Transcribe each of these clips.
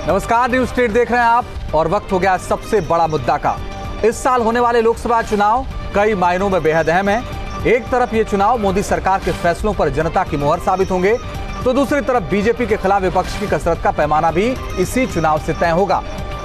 नमस्कार, news state देख रहे हैं आप और वक्त हो गया सबसे बड़ा मुद्दा का। इस साल होने वाले लोकसभा चुनाव कई मायनों में बेहद अहम है। एक तरफ ये चुनाव मोदी सरकार के फैसलों पर जनता की मोहर साबित होंगे, तो दूसरी तरफ बीजेपी के खिलाफ विपक्ष की कसरत का पैमाना भी इसी चुनाव से तय होगा।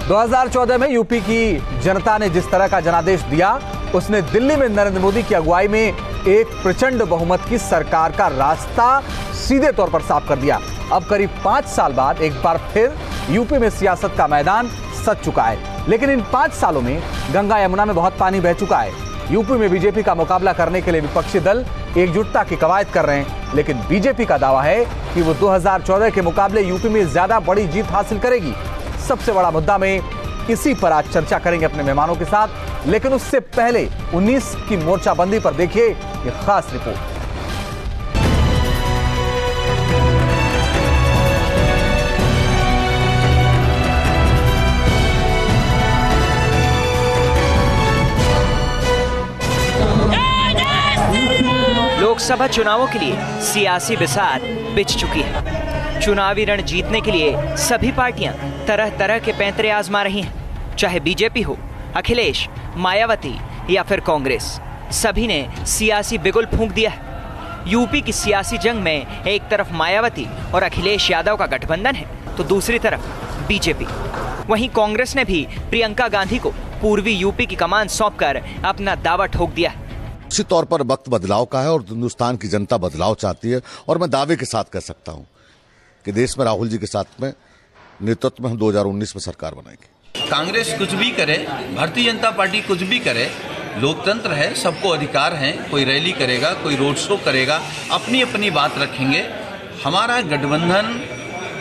2014 में यूपी की जनता ने जिस तरह का जनादेश दिया, उसने दिल्ली में नरेंद्र मोदी की अगुवाई में एक प्रचंड बहुमत की सरकार का रास्ता सीधे तौर पर साफ कर दिया। अब करीब 5 साल बाद एक बार फिर यूपी में सियासत का मैदान सज चुका है, लेकिन इन 5 सालों में गंगा यमुना में बहुत पानी बह चुका है। यूपी में बीजेपी का मुकाबला करने के लिए विपक्षी दल एकजुटता की कवायद कर रहे हैं, लेकिन बीजेपी का दावा है कि वो 2014 के मुकाबले यूपी में ज्यादा बड़ी जीत हासिल करेगी। सबसे बड़ा मुद्दा में इसी पर आज चर्चा करेंगे अपने मेहमानों के साथ, लेकिन उससे पहले 19 की मोर्चाबंदी पर देखिए ये खास रिपोर्ट। लोकसभा चुनावों के लिए सियासी बिसात बिछ चुकी है। चुनावी रण जीतने के लिए सभी पार्टियां तरह तरह के पैंतरे आजमा रही हैं। चाहे बीजेपी हो, अखिलेश, मायावती या फिर कांग्रेस, सभी ने सियासी बिगुल फूंक दिया है। यूपी की सियासी जंग में एक तरफ मायावती और अखिलेश यादव का गठबंधन है, तो दूसरी तरफ बीजेपी। वहीं कांग्रेस ने भी प्रियंका गांधी को पूर्वी यूपी की कमान सौंपकर अपना दावा ठोक दिया है। निश्चित तौर पर वक्त बदलाव का है और हिंदुस्तान की जनता बदलाव चाहती है, और मैं दावे के साथ कह सकता हूं कि देश में राहुल जी के साथ में नेतृत्व में हम 2019 में सरकार बनाएंगे। कांग्रेस कुछ भी करे, भारतीय जनता पार्टी कुछ भी करे, लोकतंत्र है, सबको अधिकार है। कोई रैली करेगा, कोई रोड शो करेगा, अपनी अपनी बात रखेंगे। हमारा गठबंधन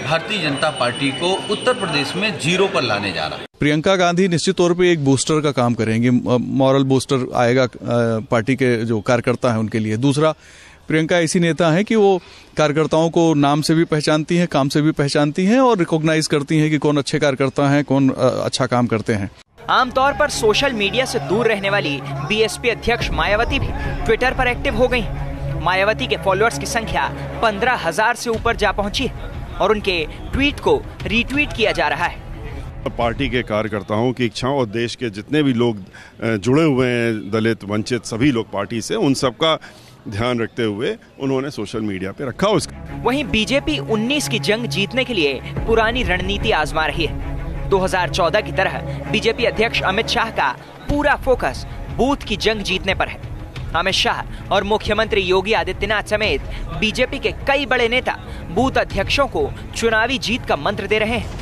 भारतीय जनता पार्टी को उत्तर प्रदेश में 0 पर लाने जा रहा है। प्रियंका गांधी निश्चित तौर पे एक बूस्टर का काम करेंगे, मॉरल बूस्टर आएगा पार्टी के जो कार्यकर्ता हैं उनके लिए। दूसरा, प्रियंका ऐसी नेता है कि वो कार्यकर्ताओं को नाम से भी पहचानती हैं, काम से भी पहचानती हैं और रिकॉग्नाइज करती हैं कि कौन अच्छे कार्यकर्ता हैं, कौन अच्छा काम करते हैं। आमतौर पर सोशल मीडिया से दूर रहने वाली बीएसपी अध्यक्ष मायावती भी ट्विटर पर एक्टिव हो गई। मायावती के फॉलोअर्स की संख्या 15,000 से ऊपर जा पहुंची है और उनके ट्वीट को रीट्वीट किया जा रहा है। पार्टी के कार्यकर्ताओं की इच्छाओं और देश के जितने भी लोग जुड़े हुए हैं, दलित, वंचित, सभी लोग पार्टी से, उन सबका ध्यान रखते हुए उन्होंने सोशल मीडिया पे रखा उसका। वहीं बीजेपी 19 की जंग जीतने के लिए पुरानी रणनीति आजमा रही है। 2014 की तरह बीजेपी अध्यक्ष अमित शाह का पूरा फोकस बूथ की जंग जीतने पर है। अमित शाह और मुख्यमंत्री योगी आदित्यनाथ समेत बीजेपी के कई बड़े नेता बूथ अध्यक्षों को चुनावी जीत का मंत्र दे रहे हैं।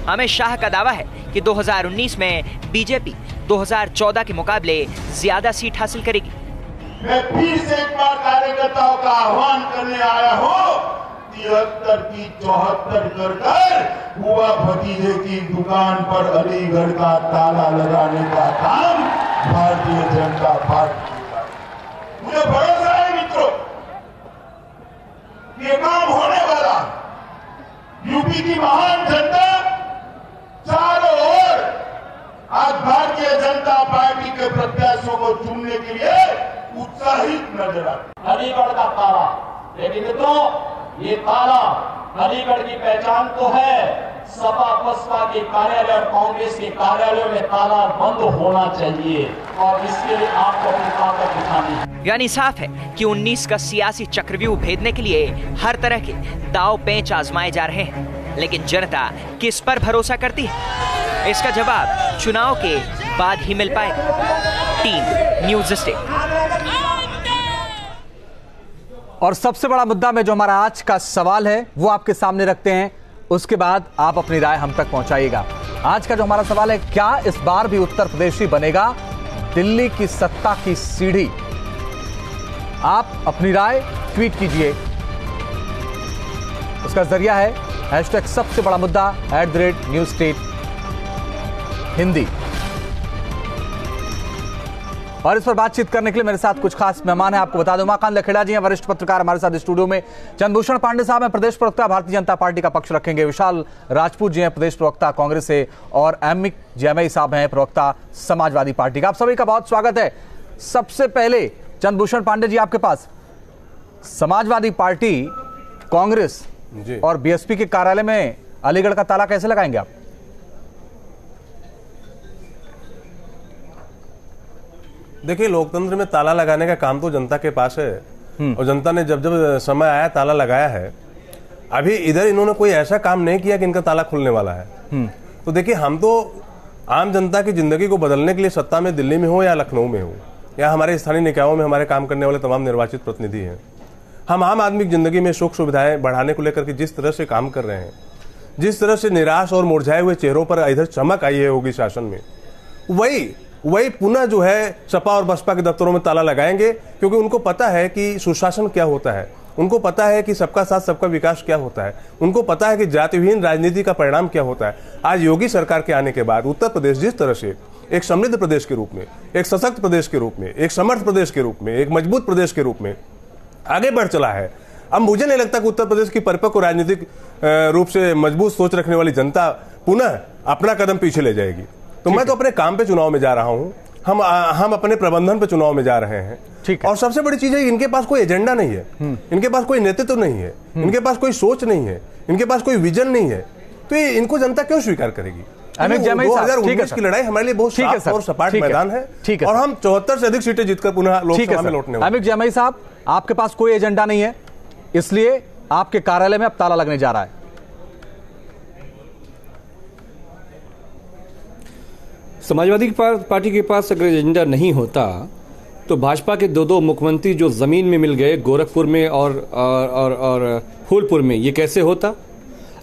अमित शाह का दावा है कि 2019 में बीजेपी 2014 के मुकाबले ज्यादा सीट हासिल करेगी। मैं फिर से एक बार कार्यकर्ताओं का आह्वान करने आया हूँ, 73 की 74 कर हुआ भतीजे की दुकान पर अलीगढ़ का ताला लगाने का काम भारतीय जनता पार्टी का। मुझे भरोसा है मित्रों, ये काम होने वाला। यूपी की महान जनता चारों ओर आज भारतीय जनता पार्टी के प्रत्याशियों को चुनने के लिए उत्साहित नजर आती। अलीगढ़ का ताला, लेकिन मित्रों ये ताला अलीगढ़ की पहचान तो है, सपा बसपा के कार्यालय और कांग्रेस के कार्यालयों में ताला बंद होना चाहिए और इसके लिए आपको अपनी ताकत दिखानी है। यानी साफ है कि 19 का सियासी चक्रव्यूह भेदने के लिए हर तरह के दाव पेंच आजमाए जा रहे हैं, लेकिन जनता किस पर भरोसा करती है, इसका जवाब चुनाव के बाद ही मिल पाएगा। Team news state. और सबसे बड़ा मुद्दा में जो हमारा आज का सवाल है वो आपके सामने रखते हैं, उसके बाद आप अपनी राय हम तक पहुंचाइएगा। आज का जो हमारा सवाल है, क्या इस बार भी उत्तर प्रदेश ही बनेगा दिल्ली की सत्ता की सीढ़ी? आप अपनी राय ट्वीट कीजिए, उसका जरिया है हैशटैग सबसे बड़ा मुद्दा @न्यूज स्टेट हिंदी। और इस पर बातचीत करने के लिए मेरे साथ कुछ खास मेहमान हैं। आपको बता दूं, उमाकांत लखेड़ा जी हैं, वरिष्ठ पत्रकार, हमारे साथ स्टूडियो में। चंद्रभूषण पांडे साहब हैं, प्रदेश प्रवक्ता, भारतीय जनता पार्टी का पक्ष रखेंगे। विशाल राजपूत जी हैं, प्रदेश प्रवक्ता, कांग्रेस से। और एमिक जैमई साहब हैं, प्रवक्ता, समाजवादी पार्टी का। आप सभी का बहुत स्वागत है। सबसे पहले चंद्रभूषण पांडे जी, आपके पास समाजवादी पार्टी, कांग्रेस और बीएसपी के कार्यालय में अलीगढ़ का ताला कैसे लगाएंगे आप? देखिए, लोकतंत्र में ताला लगाने का काम तो जनता के पास है और जनता ने जब जब समय आया ताला लगाया है। अभी इधर इन्होंने कोई ऐसा काम नहीं किया कि इनका ताला खुलने वाला है। तो देखिए, हम तो आम जनता की जिंदगी को बदलने के लिए सत्ता में दिल्ली में हो या लखनऊ में हो या हमारे स्थानीय निकायों में हमारे काम करने वाले तमाम निर्वाचित प्रतिनिधि हैं, हम आम आदमी की जिंदगी में सुख सुविधाएं बढ़ाने को लेकर के जिस तरह से काम कर रहे हैं, जिस तरह से निराश और मुरझाए हुए चेहरों पर इधर चमक आई है योगी शासन में, वही पुनः जो है सपा और बसपा के दफ्तरों में ताला लगाएंगे, क्योंकि उनको पता है कि सुशासन क्या होता है, उनको पता है कि सबका साथ सबका विकास क्या होता है, उनको पता है कि जातिहीन राजनीति का परिणाम क्या होता है। आज योगी सरकार के आने के बाद उत्तर प्रदेश जिस तरह से एक समृद्ध प्रदेश के रूप में, एक सशक्त प्रदेश के रूप में, एक समर्थ प्रदेश के रूप में, एक मजबूत प्रदेश के रूप में आगे बढ़ चला है, अब मुझे नहीं लगता कि उत्तर प्रदेश की परिपक्व राजनीतिक रूप से मजबूत सोच रखने वाली जनता पुनः अपना कदम पीछे ले जाएगी। तो मैं तो अपने काम पे चुनाव में जा रहा हूं, हम अपने प्रबंधन पे चुनाव में जा रहे हैं। ठीक है। और सबसे बड़ी चीज है, इनके पास कोई एजेंडा नहीं है, इनके पास कोई नेतृत्व नहीं है, इनके पास कोई सोच नहीं है, इनके पास कोई विजन नहीं है, तो ये इनको जनता क्यों स्वीकार करेगी? 2019 की लड़ाई हमारे लिए बहुत साफ और सपाट मैदान है और हम 74 से अधिक सीटें जीतकर पुनः लोकसभा में लौटने वाले। अमित जैमई साहब, आपके पास कोई एजेंडा नहीं है, इसलिए आपके कार्यालय में अब ताला लगने जा रहा है। समाजवादी पार्टी के पास अगर एजेंडा नहीं होता तो भाजपा के दो मुख्यमंत्री जो जमीन में मिल गए गोरखपुर में और फूलपुर में, ये कैसे होता?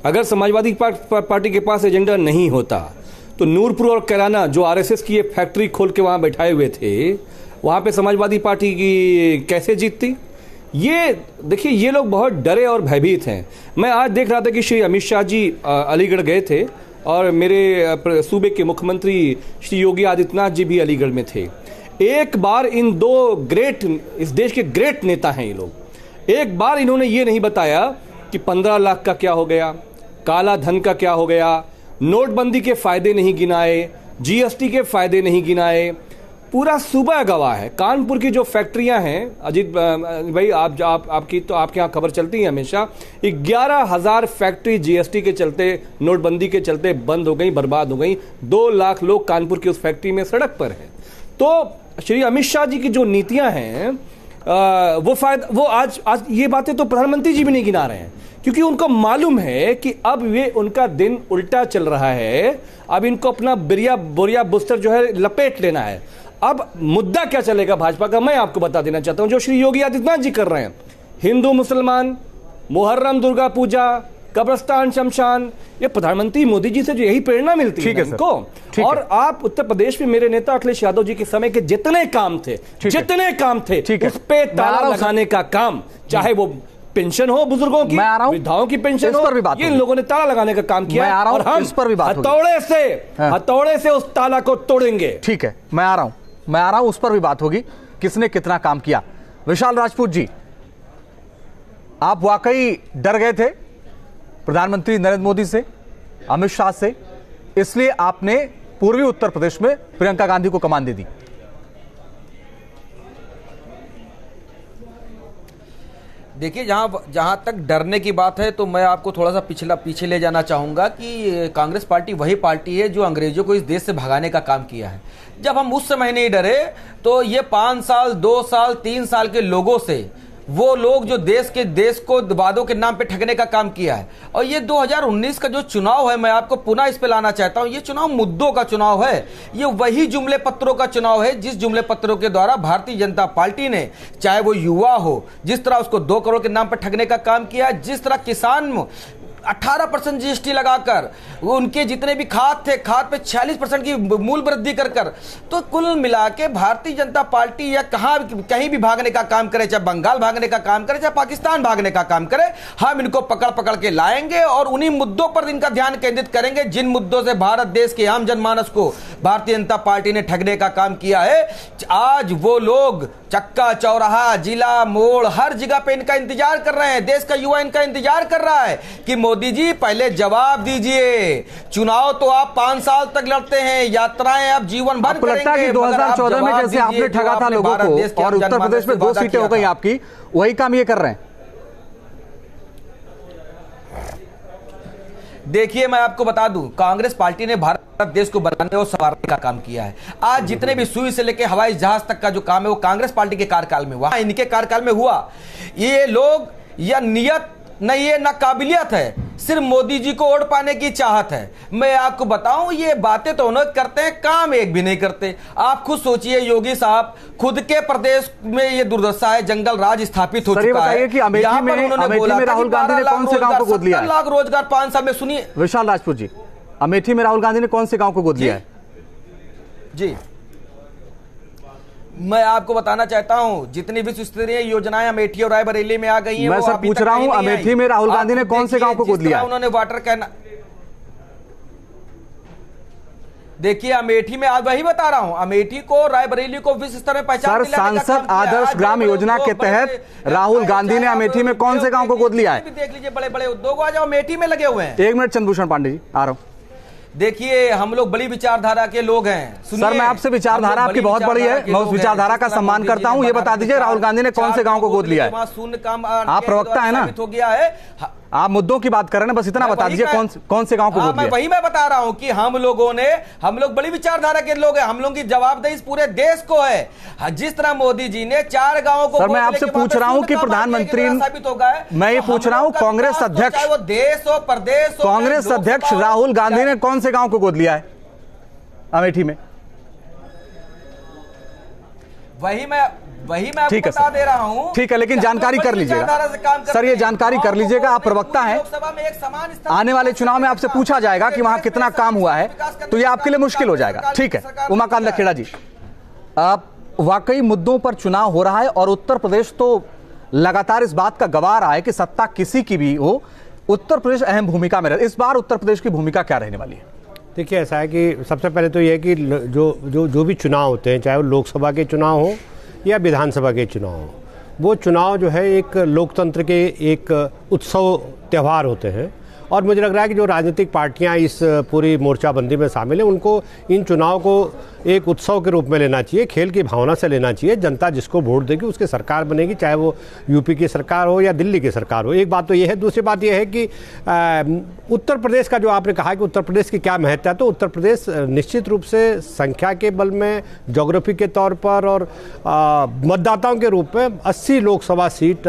अगर समाजवादी पार्टी के पास एजेंडा नहीं होता तो नूरपुर और कैराना जो आरएसएस की एक फैक्ट्री खोल के वहां बैठाए हुए थे, वहां पे समाजवादी पार्टी की कैसे जीतती? ये देखिए, ये लोग बहुत डरे और भयभीत हैं। मैं आज देख रहा था कि श्री अमित शाह जी अलीगढ़ गए थे और मेरे सूबे के मुख्यमंत्री श्री योगी आदित्यनाथ जी भी अलीगढ़ में थे। एक बार इन दो ग्रेट, इस देश के ग्रेट नेता हैं ये लोग, एक बार इन्होंने ये नहीं बताया कि 15 लाख का क्या हो गया, काला धन का क्या हो गया, नोटबंदी के फायदे नहीं गिनाए, जीएसटी के फायदे नहीं गिनाए। पूरा सूबा गवाह है। कानपुर की जो फैक्ट्रियां हैं, अजीत भाई आपकी तो आपके यहाँ खबर चलती है हमेशा, 11,000 फैक्ट्री जीएसटी के चलते, नोटबंदी के चलते बंद हो गई, बर्बाद हो गई। 2 लाख लोग कानपुर की उस फैक्ट्री में सड़क पर हैं। तो श्री अमित शाह जी की जो नीतियां हैं वो आज ये बातें तो प्रधानमंत्री जी भी नहीं गिना रहे हैं, क्योंकि उनको मालूम है कि अब ये उनका दिन उल्टा चल रहा है। अब इनको अपना बोरिया बुस्तर जो है लपेट लेना है। अब मुद्दा क्या चलेगा भाजपा का, मैं आपको बता देना चाहता हूं। जो श्री योगी आदित्यनाथ जी कर रहे हैं, हिंदू मुसलमान, मुहर्रम दुर्गा पूजा, कब्रस्तान शमशान, ये प्रधानमंत्री मोदी जी से जो यही प्रेरणा मिलती है इनको। और आप उत्तर प्रदेश में मेरे नेता अखिलेश यादव जी के समय के जितने काम थे उस पे ताला लगाने का काम, चाहे वो पेंशन हो बुजुर्गों की, वृद्धाओं की पेंशन हो, ये इन लोगों ने ताला लगाने का काम किया और हम इस पर भी बात हथौड़े से उस ताला को तोड़ेंगे। ठीक है, मैं आ रहा हूं, उस पर भी बात होगी, किसने कितना काम किया। विशाल राजपूत जी, आप वाकई डर गए थे प्रधानमंत्री नरेंद्र मोदी से, अमित शाह से, इसलिए आपने पूर्वी उत्तर प्रदेश में प्रियंका गांधी को कमान दे दी। देखिए, जहां तक डरने की बात है तो मैं आपको थोड़ा सा पीछे ले जाना चाहूंगा कि कांग्रेस पार्टी वही पार्टी है जो अंग्रेजों को इस देश से भगाने का काम किया है। जब हम उस समय नहीं डरे तो ये 5 साल, 2 साल, 3 साल के लोगों से, वो लोग जो देश को वादों के नाम पे ठगने का काम किया है। और ये 2019 का जो चुनाव है, मैं आपको पुनः इस पे लाना चाहता हूं, ये चुनाव मुद्दों का चुनाव है। ये वही जुमले पत्रों का चुनाव है जिस जुमले पत्रों के द्वारा भारतीय जनता पार्टी ने, चाहे वो युवा हो, जिस तरह उसको 2 करोड़ के नाम पर ठगने का काम किया, जिस तरह किसान 18% जीएसटी लगाकर, उनके जितने भी खाद थे, खाद पे 46% की मूल वृद्धि कर। तो कुल मिला के भारतीय जनता पार्टी या कहीं भी भागने का काम करे, चाहे बंगाल भागने का काम करे, चाहे पाकिस्तान भागने का काम करे, हम इनको पकड़ के लाएंगे और उन्हीं मुद्दों पर इनका ध्यान केंद्रित करेंगे जिन मुद्दों से भारत देश के आम जनमानस को भारतीय जनता पार्टी ने ठगने का काम किया है। आज वो लोग चक्का चौराहा, जिला मोड़, हर जगह पे इनका इंतजार कर रहे हैं। देश का युवा इनका इंतजार कर रहा है कि मोदी जी पहले जवाब दीजिए। चुनाव तो आप 5 साल तक लड़ते हैं, यात्राएं आप जीवन भर करेंगे। लगता है कि 2014 में जैसे आपने ठगा था लोगों को और उत्तर प्रदेश में 2 सीटें हो गई आपकी, वही काम ये कर रहे हैं। देखिए मैं आपको बता दूं, कांग्रेस पार्टी ने भारत देश को बनाने और संवारने का काम किया है। आज जितने भी सुई से लेकर हवाई जहाज तक का जो काम है वो कांग्रेस पार्टी के कार्यकाल में हुआ, इनके कार्यकाल में हुआ। ये लोग या नियत नहीं है ना काबिलियत है, सिर्फ मोदी जी को वोट पाने की चाहत है। मैं आपको बताऊं, ये बातें तो उन्होंने करते हैं, काम एक भी नहीं करते। आप खुद सोचिए, योगी साहब खुद के प्रदेश में ये दुर्दशा है, जंगल राज स्थापित हो चुका है कि अमेठी में राहुल गांधी ने कौन से गांव को गोद लिया है? 70 लाख रोजगार 5 साल में। सुनिए विशाल राजपूत जी, अमेठी में राहुल गांधी ने कौन से गांव को गोद लिया है? जी मैं आपको बताना चाहता हूं, जितनी विश्व स्तरीय योजनाएं अमेठी और रायबरेली में आ गई हैं, मैं सर पूछ रहा हूं, अमेठी में राहुल गांधी ने कौन से गांव को गोद लिया? उन्होंने वाटर कैन, देखिए अमेठी में, आज वही बता रहा हूं, अमेठी को रायबरेली को विश्व स्तर में पहचान सर, सांसद आदर्श ग्राम योजना के तहत राहुल गांधी ने अमेठी में कौन से गांव को गोद लिया है? देख लीजिए, बड़े बड़े उद्योग आज अमेठी में लगे हुए हैं। 1 मिनट चंद्रभूषण पांडे जी, आ रहा हूं। देखिए हम लोग बड़ी विचारधारा के लोग हैं। सर मैं आपसे, विचारधारा आपकी बहुत बड़ी है, मैं उस विचारधारा का सम्मान करता हूं। ये बता दीजिए राहुल गांधी ने कौन से गांव को गोद लिया है? शून्य काम आप प्रवक्ता है ना, हो गया है, आप मुद्दों की बात कर रहे हैं, बस इतना बता दीजिए कौन से गांव को गोद लिया? वही मैं बता रहा हूं कि हम लोग बड़ी विचारधारा के लोग हैं, हम लोग की जवाबदेही इस पूरे देश को है। जिस तरह मोदी जी ने 4 गांवों को, सर मैं आपसे पूछ रहा हूं कि प्रधानमंत्री, मैं ये पूछ रहा हूं कांग्रेस अध्यक्ष, वो देश हो प्रदेश, कांग्रेस अध्यक्ष राहुल गांधी ने कौन से गांव को गोद लिया है अमेठी में? वही मैं आपको बता दे रहा हूं। ठीक है, लेकिन जानकारी कर लीजिएगा सर, ये जानकारी कर लीजिएगा, आप प्रवक्ता हैं, आने वाले चुनाव में आपसे पूछा जाएगा कि वहां कितना काम हुआ है, तो ये आपके लिए मुश्किल हो जाएगा। ठीक है उमाकांत लखेड़ा जी, आप वाकई मुद्दों पर चुनाव हो रहा है और उत्तर प्रदेश तो लगातार इस बात का गवाह रहा है कि सत्ता किसी की भी हो, उत्तर प्रदेश अहम भूमिका में रहे। इस बार उत्तर प्रदेश की भूमिका क्या रहने वाली है? देखिए ऐसा है कि सबसे पहले तो यह है कि जो भी चुनाव होते हैं, चाहे वो लोकसभा के चुनाव हो या विधानसभा के चुनाव हो, वो चुनाव जो है एक लोकतंत्र के एक उत्सव त्यौहार होते हैं। और मुझे लग रहा है कि जो राजनीतिक पार्टियां इस पूरी मोर्चाबंदी में शामिल हैं, उनको इन चुनाव को एक उत्सव के रूप में लेना चाहिए, खेल की भावना से लेना चाहिए। जनता जिसको वोट देगी उसकी सरकार बनेगी, चाहे वो यूपी की सरकार हो या दिल्ली की सरकार हो। एक बात तो ये है। दूसरी बात ये है कि उत्तर प्रदेश का जो आपने कहा कि उत्तर प्रदेश की क्या महत्ता है, तो उत्तर प्रदेश निश्चित रूप से संख्या के बल में, ज्योग्राफी के तौर पर और मतदाताओं के रूप में 80 लोकसभा सीट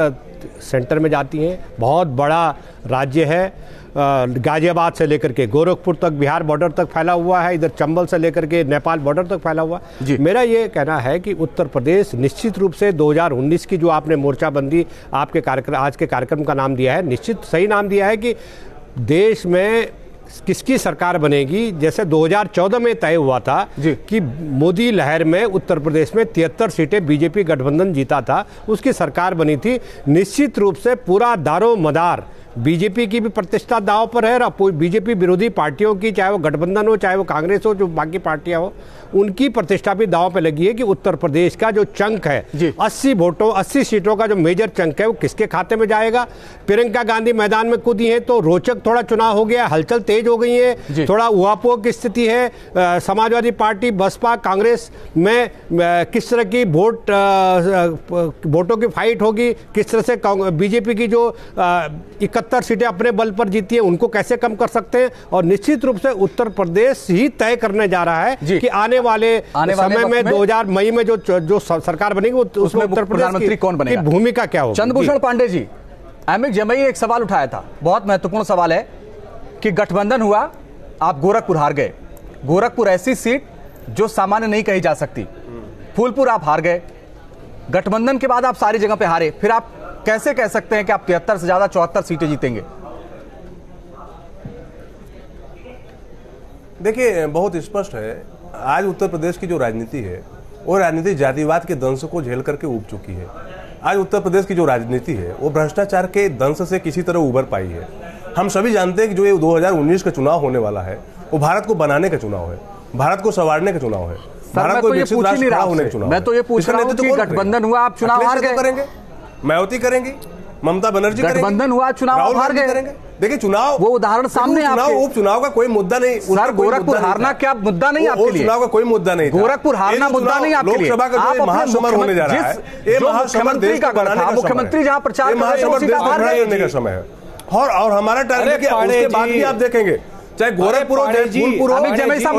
सेंटर में जाती हैं। बहुत बड़ा राज्य है, गाजियाबाद से लेकर के गोरखपुर तक, बिहार बॉर्डर तक फैला हुआ है, इधर चंबल से लेकर के नेपाल बॉर्डर तक फैला हुआ है। मेरा ये कहना है कि उत्तर प्रदेश निश्चित रूप से 2019 की जो आपने मोर्चाबंदी आपके कार्यक्रम, आज के कार्यक्रम का नाम दिया है, निश्चित सही नाम दिया है कि देश में किसकी सरकार बनेगी। जैसे 2014 में तय हुआ था कि मोदी लहर में उत्तर प्रदेश में 73 सीटें बीजेपी गठबंधन जीता था, उसकी सरकार बनी थी। निश्चित रूप से पूरा दारो मदार बीजेपी की भी प्रतिष्ठा दांव पर है और बीजेपी विरोधी पार्टियों की, चाहे वो गठबंधन हो, चाहे वो कांग्रेस हो, जो बाकी पार्टियां हो, उनकी प्रतिष्ठा भी दांव पे लगी है कि उत्तर प्रदेश का जो चंक है 80 सीटों का जो मेजर चंक है वो किसके खाते में जाएगा। प्रियंका गांधी मैदान में कूदी है तो रोचक थोड़ा चुनाव हो गया, हलचल तेज हो गई है, थोड़ा उहापोह की स्थिति है। समाजवादी पार्टी, बसपा, कांग्रेस में किस तरह की वोटों की फाइट होगी, किस तरह से बीजेपी की जो 71 सीटें अपने बल पर जीती है उनको कैसे कम कर सकते हैं। और निश्चित रूप से उत्तर प्रदेश ही तय करने जा रहा है कि आने वाले समय में 2000 मई में जो सरकार बनेगी उसमें उत्तर प्रधानमंत्री कौन बनेगा, भूमिका क्या होगी। चंद्रभूषण पांडे जी, अमित जमई एक सवाल उठाया था, बहुत महत्वपूर्ण सवाल है कि गठबंधन हुआ, आप गोरखपुर हार गए। गोरखपुर ऐसी सीट जो सामान्य नहीं कही जा सकती, फूलपुर आप हार गए, गठबंधन के बाद आप सारी जगह पे हारे, फिर आप कैसे कह सकते हैं कि आप 73 से ज्यादा 74 सीटें जीतेंगे? देखिए बहुत स्पष्ट है, आज उत्तर प्रदेश की जो राजनीति है वो राजनीति जातिवाद के दंश को झेल करके उब चुकी है। आज उत्तर प्रदेश की जो राजनीति है वो भ्रष्टाचार के दंश से किसी तरह उबर पाई है। हम सभी जानते हैं कि जो ये 2019 का चुनाव होने वाला है वो भारत को बनाने का चुनाव है, भारत को संवारने का चुनाव है, भारत को विकसित राष्ट्र होने का चुनाव। मैं तो ये पूछ रहा हूं कि गठबंधन हुआ, आप चुनाव हार गए, करेंगे मायावती करेंगी, ममता बनर्जी गठबंधन हुआ, चुनाव हार गए। देखिए चुनाव, वो उदाहरण सामने चुनाव, उपचुनाव का कोई मुद्दा नहीं सर। गोरखपुर हारना क्या मुद्दा नहीं आपके लिए? चुनाव का कोई मुद्दा नहीं, गोरखपुर हारना मुद्दा नहीं आपके लिए। लोकसभा का जो महासमर होने जा रहा है, ये महासमर देश का बनाने का, मुख्यमंत्री जहां प्रचार करने का समय है। और हमारा टारगेट क्या, उसके बाद भी आप देखेंगे चाहे गोरखपुर हो, जयपुर हो। अमित जमेई साहब,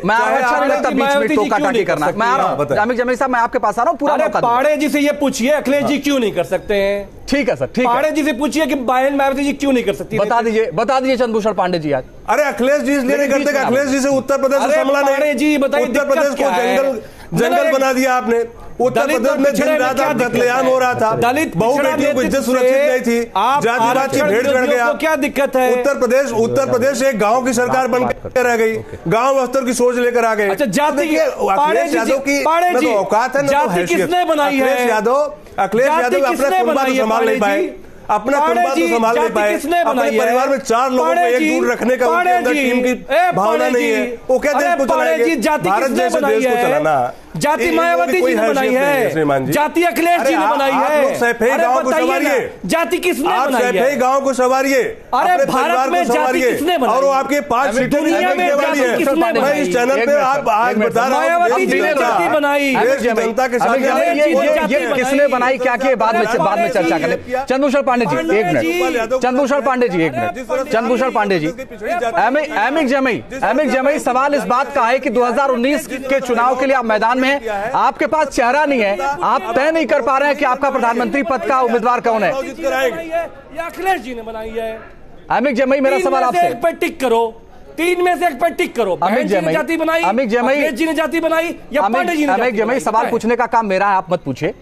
मैं अच्छा नहीं लगता बीच में टोका-टाकी करना। मैं आ रहा हूं, अमित जमेई साहब, मैं आपके पास आ रहा हूं, पूरा मौका दो। पाड़े जी से ये पूछिए अखिलेश जी क्यों नहीं कर सकते हैं। ठीक है सर, ठीक है। पाड़े जी से पूछिए कि बहन मायावती जी क्यों नहीं कर सकती। बता दीजिए चंद्रभूषण पांडे जी आज। अरे अखिलेश जी इसलिए नहीं करते, अखिलेश जी से उत्तर प्रदेश से संभला नहीं। जी बताइए, उत्तर प्रदेश को जंगल बना दिया आपने। उत्तर प्रदेश में दिन रात कत्लेआम हो रहा था, दलित बहु बेटियों को इज्जत सुरक्षित नहीं थी, जातिवाद की भेड़ चढ़ गया। क्या दिक्कत है? उत्तर प्रदेश एक गांव की सरकार बनकर रह गई, गांव स्तर की सोच लेकर आ गए। अच्छा, जाति अखिलेश यादव की औकात है, जाति किसने बनाई है? अखिलेश यादव अपना कुनबा तो संभाल नहीं पाए, अपना कुनबा तो संभाल नहीं पाए, अपने परिवार में 4 लोगों को एक दूर रखने का उनके अंदर टीम की भावना नहीं है। वो क्या देश को चलाएंगे? भारत जैसे देश को चलाना जाति मायावती जी ने बनाई है, जाति अखिलेश जी ने बनाई है। सैफई गांव को संवारिए, जाति किसने बनाई है? सैफई गांव को संवारिए, अरे भारत में जाति किसने बनाई? और वो आपके 5 सीटें दुनिया में जाति किसने बनाई? मैं इस चैनल पे आप आज बता रहा हूं, मायावती जी ने जाति बनाई, जनता के साथ ये किसने बनाई, क्या किए, बाद में चर्चा करें। चंद्रभूषण पांडे जी एक मिनट, चंद्रभूषण पांडे जी एक मिनट, चंद्रभूषण पांडे जी। अमित जमेई, सवाल इस बात का है कि 2019 के चुनाव के लिए आप मैदान में हैं, आपके पास चेहरा नहीं है, आप तय नहीं कर पा रहे हैं कि आपका प्रधानमंत्री पद का उम्मीदवार कौन है। अखिलेश जी ने बनाई है। अमित जमेई, मेरा सवाल आपसे, एक पे टिक करो, 3 में से एक पे टिक करो। अमित जमेई जाति बनाई, अमित जमेई जी ने जाति बनाई या पांडे जी ने? अमित जमेई, सवाल पूछने का काम मेरा है, आप मत पूछिए,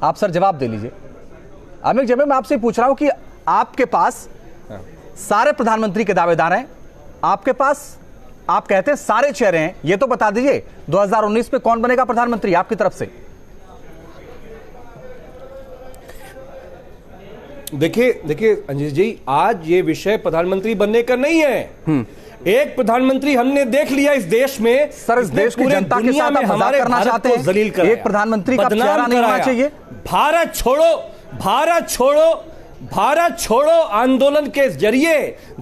आप सर जवाब दे लीजिए। अमित जमेई, मैं आपसे पूछ रहा हूं कि आपके पास सारे प्रधानमंत्री के दावेदार हैं, आपके पास आप कहते हैं सारे चेहरे हैं, ये तो बता दीजिए 2019 में कौन बनेगा प्रधानमंत्री आपकी तरफ से? देखिए अंजित जी, आज ये विषय प्रधानमंत्री बनने का नहीं है। एक प्रधानमंत्री हमने देख लिया इस देश में, सर इस देश की जनता के साथ हमारे करना चाहते हैं, जलील कर एक प्रधानमंत्री का चेहरा नहीं होना चाहिए। भारत छोड़ो आंदोलन के जरिए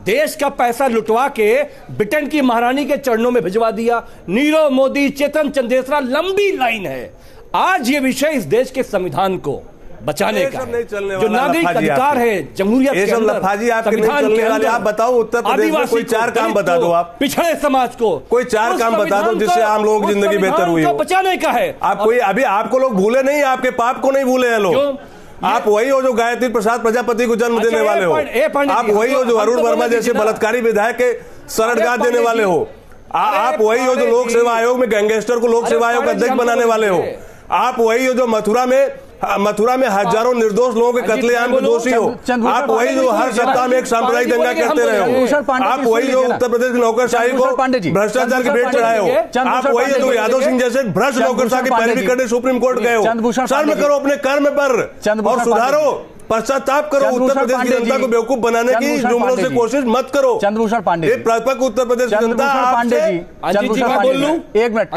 देश का पैसा लुटवा के ब्रिटेन की महारानी के चरणों में भिजवा दिया। नीरव मोदी, चेतन चंदेसरा, लंबी लाइन है। आज ये विषय इस देश के संविधान को बचाने का है, जो नागरिक अधिकार है जमहूरियत के अंदर, संविधान के अंदर। आप बताओ उत्तर प्रदेश में कोई 4 काम बता दो, आप पिछड़े समाज को कोई 4 काम बता दो जिससे आम लोगों की जिंदगी बेहतर हुई हो। बचाने का है। आप कोई अभी आपको लोग भूले नहीं, आपके पाप को नहीं भूले हैं लोग। आप वही हो जो गायत्री प्रसाद प्रजापति को जन्म देने वाले हो, आप वही हो जो अरुण वर्मा जैसे बलात्कारी विधायक के शरणगाह देने वाले हो, आप वही हो जो लोक सेवा आयोग में गैंगस्टर को लोक सेवा आयोग का अध्यक्ष बनाने वाले हो, आप वही हो जो मथुरा में हजारों निर्दोष लोगों के कत्लेआम के दोषी हो, आप वही जो हर सप्ताह में एक सांप्रदायिक दंगा करते रहे हो, आप वही जो उत्तर प्रदेश की नौकरशाही को भ्रष्टाचार की भेंट चढ़ाए हो, आप वही जो यादव सिंह जैसे भ्रष्ट नौकरशाही की पैरवी करने सुप्रीम कोर्ट गए हो। शर्म करो अपने कर्म पर और सुधारो, पश्चाताप करो। उत्तर प्रदेश की जनता को बेवकूफ बनाने की जुमलों से कोशिश मत करो। चंद्रभूषण पांडे, प्रापक उत्तर प्रदेश की जनता पांडे जी, चंद्रभूषण पांडे, एक मिनट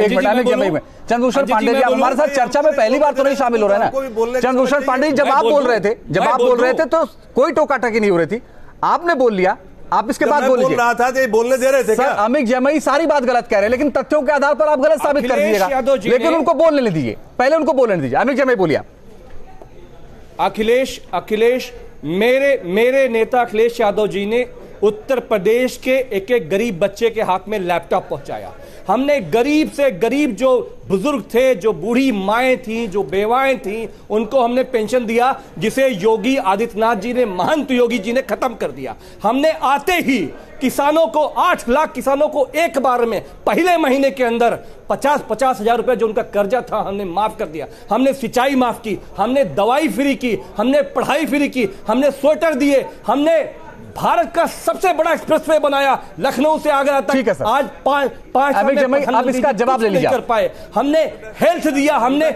चंद्रभूषण पांडे जी, आप हमारे साथ चर्चा में पहली बार तो नहीं शामिल हो रहे ना। चंद्रभूषण पांडे जी, जब आप बोल रहे थे तो कोई टोका टकी नहीं हो रही थी, आपने बोल लिया, आप इसके बाद बोल रहा था, बोलने दे रहे थे सर। अमित जमेई सारी बात गलत कह रहे हैं, लेकिन तथ्यों के आधार पर आप गलत साबित कर दीजिएगा, लेकिन उनको बोलने नहीं दीजिए, पहले उनको बोलने दीजिए। अमित जमेई बोलिए। अखिलेश मेरे नेता अखिलेश यादव जी ने उत्तर प्रदेश के एक गरीब बच्चे के हाथ में लैपटॉप पहुंचाया। हमने गरीब से गरीब जो बुजुर्ग थे, जो बूढ़ी माएं थी, जो बेवाएं थी, उनको हमने पेंशन दिया, जिसे योगी आदित्यनाथ जी ने, महंत योगी जी ने खत्म कर दिया। हमने आते ही किसानों को 8 लाख किसानों को एक बार में पहले महीने के अंदर 50-50 हजार रुपए जो उनका कर्जा था हमने माफ कर दिया। हमने सिंचाई माफ की, हमने दवाई फ्री की, हमने पढ़ाई फ्री की, हमने स्वेटर दिए, हमने भारत का सबसे बड़ा एक्सप्रेसवे बनाया लखनऊ से आगरा तक। ठीक है सर। आज 5 आप इसका जवाब ले लीजिए। कर पाए, हमने हेल्थ दिया, हमने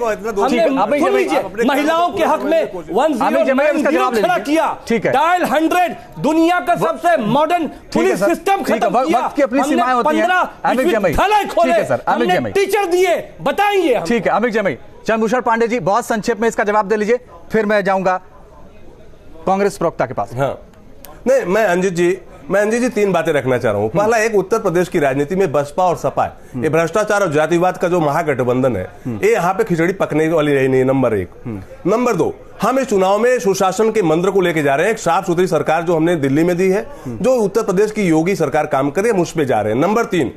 महिलाओं के हक में 109 खड़ा किया, डायल 100 दुनिया का सबसे मॉडर्न पुलिस सिस्टम खत्म किया, हमने 15 विश्वविद्यालय खोले, हमने टीचर दिए। बताइए। ठीक है अमित जमेई। चंद्रभूषण पांडे जी, बहुत संक्षेप में इसका जवाब दे लीजिए, फिर मैं जाऊंगा कांग्रेस प्रवक्ता के पास। हाँ नहीं, मैं अंजित जी मैं अंजी जी 3 बातें रखना चाह रहा हूं। पहला, एक उत्तर प्रदेश की राजनीति में बसपा और सपा ये भ्रष्टाचार और जातिवाद का जो महागठबंधन है, ये यहाँ पे खिचड़ी पकने वाली रही नहीं, नंबर 1। नंबर 2, हम इस चुनाव में सुशासन के मंत्र को लेकर जा रहे हैं। एक साफ सुथरी सरकार जो हमने दिल्ली में दी है, जो उत्तर प्रदेश की योगी सरकार काम करे, हम उस पे जा रहे हैं। नंबर 3,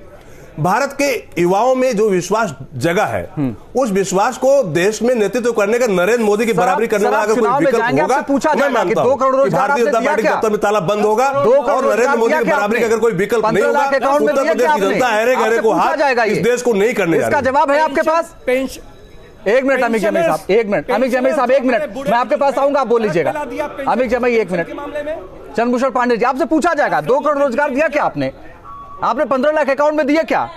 भारत के युवाओं में जो विश्वास जगह है, उस विश्वास को देश में नेतृत्व करने का नरेंद्र मोदी की बराबरी करने वाला अगर कोई विकल्प होगा, मैं मानता हूं कि भारतीय जनता पार्टी के दफ्तर में ताला बंद होगा और नरेंद्र मोदी की बराबरी का अगर कोई विकल्प नहीं होगा, उत्तर प्रदेश की जनता अरे गहरे को हाथ इस देश को नहीं करने जा रही। इसका जवाब है आपके पास? एक मिनट अमित जमई साहब, एक मिनट अमित जमई साहब, एक मिनट, मैं आपके पास आऊंगा, आप बोल लीजिएगा। अमित जमई, एक मिनट। चंद्रभूषण पांडे जी, आपसे पूछा जाएगा 2 करोड़ रोजगार दिया क्या आपने? आपने 15 लाख अकाउंट में दिए क्या?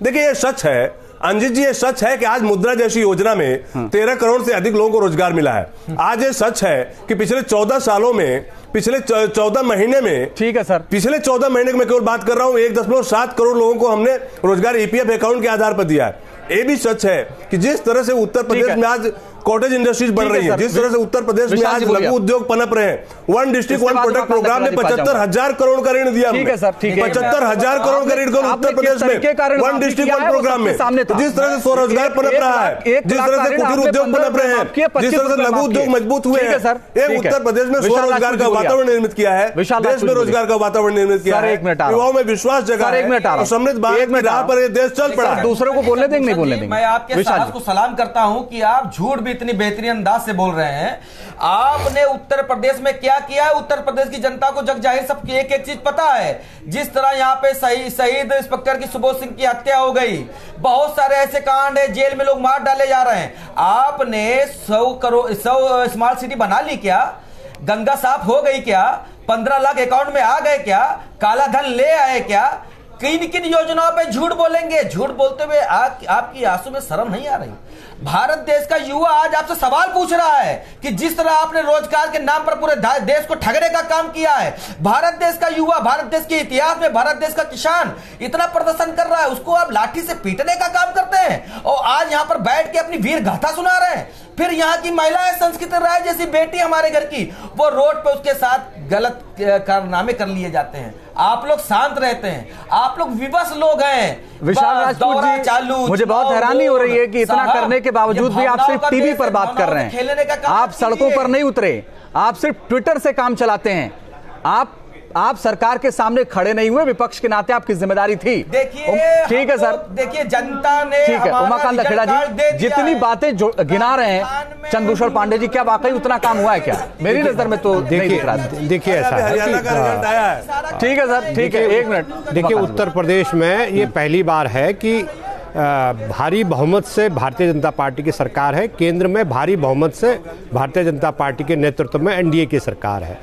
देखिए, ये सच है अंजित जी, ये सच है कि आज मुद्रा जैसी योजना में 13 करोड़ से अधिक लोगों को रोजगार मिला है। आज ये सच है कि पिछले 14 सालों में, पिछले 14 महीने में, ठीक है सर, पिछले 14 महीने में केवल बात कर रहा हूं, 1.7 करोड़ लोगों को हमने रोजगार ईपीएफ अकाउंट के आधार पर दिया है। ये भी सच है कि जिस तरह से उत्तर प्रदेश में आज कॉटेज इंडस्ट्रीज बढ़ रही है, जिस तरह से उत्तर प्रदेश में आज लघु उद्योग पनप रहे हैं, 1 डिस्ट्रिक्ट 1 प्रोडक्ट प्रोग्राम में 75,000 करोड़ का ऋण दिया, 75,000 करोड़ का ऋण उत्तर प्रदेश में 1 डिस्ट्रिक्ट 1 प्रोग्राम में। जिस तरह से स्वरोजगार पनप रहा है, जिस तरह से कुटीर उद्योग पनप रहे हैं, जिस तरह से लघु उद्योग मजबूत हुए हैं, एक उत्तर प्रदेश में स्वरोजगार का वातावरण निर्मित किया है, देश में रोजगार का वातावरण निर्मित किया है, युवाओं में विश्वास जगा है, समृद्ध भारत में राह पर देश चल पड़ा है। दूसरों को बोलने देंगे, नहीं बोलने देंगे। मैं आपके साहस को सलाम करता हूं कि आप झूठ भी इतनी बेहतरीन अंदाज से बोल रहे हैं। आपने उत्तर प्रदेश में क्या किया है, उत्तर प्रदेश की जनता को जग जाहिर सब एक एक चीज पता है। जिस तरह यहां पे शहीद इंस्पेक्टर की सुबोध सिंह की हत्या हो गई, बहुत सारे ऐसे कांड है, जेल में लोग मार डाले जा रहे हैं। आपने 100 स्मार्ट सिटी बना ली क्या? गंगा साफ हो गई क्या? 15 लाख अकाउंट में आ गए क्या? काला धन ले आए क्या? किन किन योजनाओं पे झूठ बोलेंगे? झूठ बोलते हुए आपकी आंसू में शर्म नहीं आ रही? भारत देश का युवा आज आपसे सवाल पूछ रहा है कि जिस तरह आपने रोजगार के नाम पर पूरे देश को ठगने का काम किया है, भारत देश का युवा, भारत देश के इतिहास में भारत देश का किसान इतना प्रदर्शन कर रहा है, उसको आप लाठी से पीटने का काम करते हैं और आज यहां पर बैठ के अपनी वीर गाथा सुना रहे हैं। फिर यहाँ की महिलाएं संस्कृत राय जैसी बेटी हमारे घर की, वो रोड पे उसके साथ गलत कारनामे कर लिए जाते हैं। आप लोग शांत रहते हैं, आप लोग विवश लोग हैं। विशाल राजपूत जी, चालू मुझे बहुत हैरानी हो रही है कि इतना करने के बावजूद भी आप सिर्फ टीवी पर बात कर रहे हैं, आप सड़कों पर नहीं उतरे, आप सिर्फ ट्विटर से काम चलाते हैं। आप सरकार के सामने खड़े नहीं हुए, विपक्ष के नाते आपकी जिम्मेदारी थी। देखिए, ठीक है सर, देखिए जनता ने, ठीक है उमाकांत दखेड़ा जी, जितनी बातें गिना रहे हैं चंद्रभूषण पांडे जी, क्या वाकई उतना काम हुआ है क्या? मेरी नजर में तो नहीं दिख रहा। देखिए ऐसा है, ठीक है सर, ठीक है, 1 मिनट। देखिए, उत्तर प्रदेश में ये पहली बार है कि भारी बहुमत से भारतीय जनता पार्टी की सरकार है, केंद्र में भारी बहुमत से भारतीय जनता पार्टी के नेतृत्व में एनडीए की सरकार है।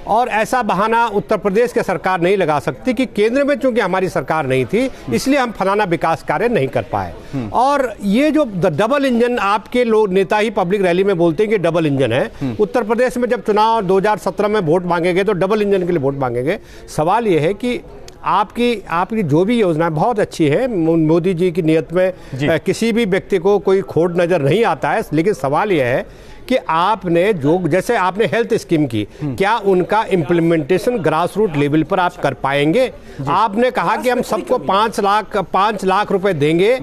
और ऐसा बहाना उत्तर प्रदेश की सरकार नहीं लगा सकती कि केंद्र में चूंकि हमारी सरकार नहीं थी इसलिए हम फलाना विकास कार्य नहीं कर पाए। और ये जो डबल इंजन आपके लोग नेता ही पब्लिक रैली में बोलते हैं कि डबल इंजन है। उत्तर प्रदेश में जब चुनाव 2017 में वोट मांगे गए तो डबल इंजन के लिए वोट मांगे गए। सवाल ये है कि आपकी जो भी योजना बहुत अच्छी है, मोदी जी की नीयत में किसी भी व्यक्ति को कोई खोट नजर नहीं आता है, लेकिन सवाल यह है कि आपने जो जैसे आपने हेल्थ स्कीम की, क्या उनका इम्प्लीमेंटेशन ग्रास रूट लेवल पर आप कर पाएंगे? आपने कहा कि हम सबको 5 लाख रुपए देंगे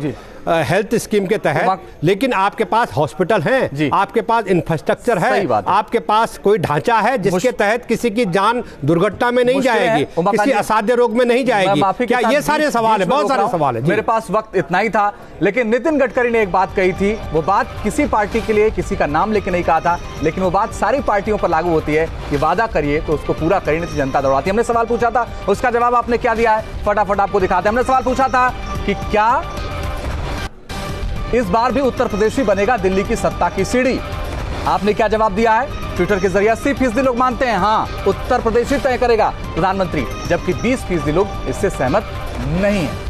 हेल्थ स्कीम के तहत, लेकिन आपके पास हॉस्पिटल हैं, आपके पास इंफ्रास्ट्रक्चर है, आपके पास कोई ढांचा है जिसके तहत किसी की जान दुर्घटना में नहीं जाएगी, किसी असाध्य रोग में नहीं जाएगी। क्या ये सारे सवाल है? बहुत सारे सवाल है। मेरे पास वक्त इतना ही था, लेकिन नितिन गडकरी ने एक बात कही थी, वो बात किसी पार्टी के लिए किसी का नाम लेके नहीं कहा था, लेकिन वो बात सारी पार्टियों पर लागू होती है कि वादा करिए तो उसको पूरा करिए, नहीं तो जनता दौड़ाती है। हमने सवाल पूछा था, उसका जवाब आपने क्या दिया है फटाफट आपको दिखाते हैं। हमने सवाल पूछा था कि क्या इस बार भी उत्तर प्रदेश ही बनेगा दिल्ली की सत्ता की सीढ़ी? आपने क्या जवाब दिया है? ट्विटर के जरिए 80% लोग मानते हैं हाँ उत्तर प्रदेश ही तय करेगा प्रधानमंत्री, जबकि 20% लोग इससे सहमत नहीं है।